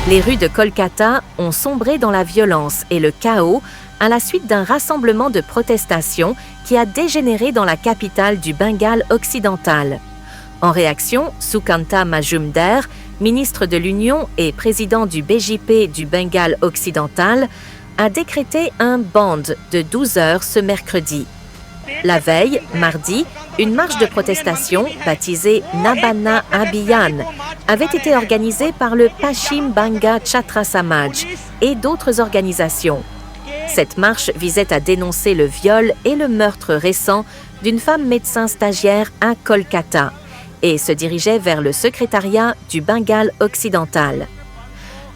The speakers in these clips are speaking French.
Les rues de Kolkata ont sombré dans la violence et le chaos à la suite d'un rassemblement de protestation qui a dégénéré dans la capitale du Bengale occidental. En réaction, Sukanta Majumder, ministre de l'Union et président du BJP du Bengale occidental, a décrété un band de 12 heures ce mercredi. La veille, mardi, une marche de protestation, baptisée Nabana Abhiyan, avait été organisée par le Paschim Banga Chhatra Samaj et d'autres organisations. Cette marche visait à dénoncer le viol et le meurtre récent d'une femme médecin stagiaire à Kolkata et se dirigeait vers le secrétariat du Bengale occidental.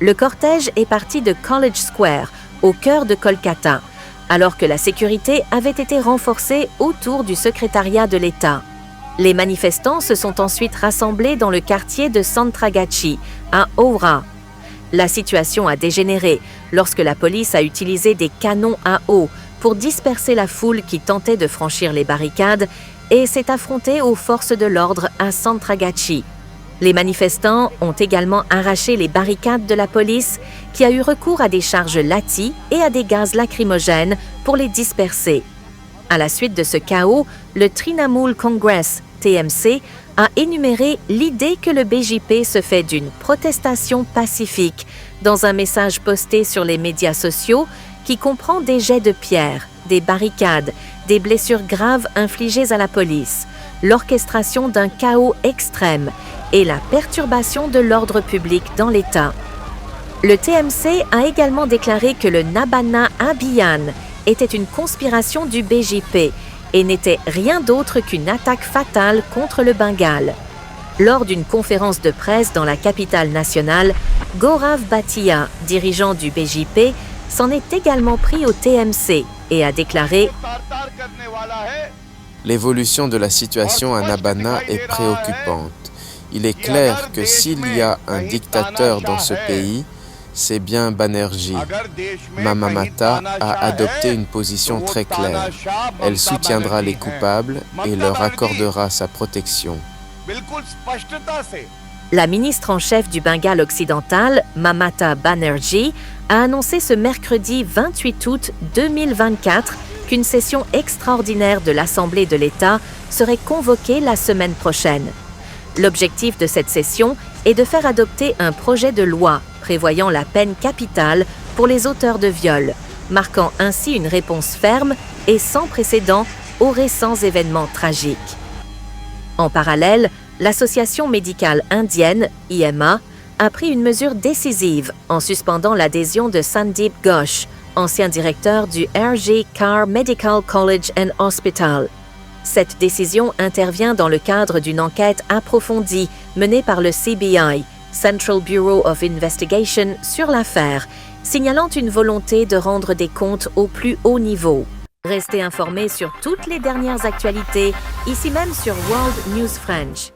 Le cortège est parti de College Square, au cœur de Kolkata, alors que la sécurité avait été renforcée autour du secrétariat de l'État. Les manifestants se sont ensuite rassemblés dans le quartier de Santragachi, à Howrah. La situation a dégénéré lorsque la police a utilisé des canons à eau pour disperser la foule qui tentait de franchir les barricades et s'est affrontée aux forces de l'ordre à Santragachi. Les manifestants ont également arraché les barricades de la police qui a eu recours à des charges latis et à des gaz lacrymogènes pour les disperser. À la suite de ce chaos, le Trinamool Congress, TMC, a énuméré l'idée que le BJP se fait d'une protestation pacifique dans un message posté sur les médias sociaux qui comprend des jets de pierre, des barricades, des blessures graves infligées à la police, l'orchestration d'un chaos extrême et la perturbation de l'ordre public dans l'État. Le TMC a également déclaré que le Nabana Abhiyan était une conspiration du BJP et n'était rien d'autre qu'une attaque fatale contre le Bengale. Lors d'une conférence de presse dans la capitale nationale, Gaurav Bhatia, dirigeant du BJP, s'en est également pris au TMC et a déclaré « L'évolution de la situation à Nabana est préoccupante. Il est clair que s'il y a un dictateur dans ce pays, c'est bien Banerjee. Mama Mata a adopté une position très claire. Elle soutiendra les coupables et leur accordera sa protection. » La ministre en chef du Bengale occidental, Mamata Banerjee, a annoncé ce mercredi 28 août 2024 qu'une session extraordinaire de l'Assemblée de l'État serait convoquée la semaine prochaine. L'objectif de cette session est de faire adopter un projet de loi prévoyant la peine capitale pour les auteurs de viol, marquant ainsi une réponse ferme et sans précédent aux récents événements tragiques. En parallèle, l'Association médicale indienne, IMA, a pris une mesure décisive en suspendant l'adhésion de Sandeep Ghosh, ancien directeur du RG Kar Medical College and Hospital. Cette décision intervient dans le cadre d'une enquête approfondie menée par le CBI, Central Bureau of Investigation, sur l'affaire, signalant une volonté de rendre des comptes au plus haut niveau. Restez informés sur toutes les dernières actualités, ici même sur World News French.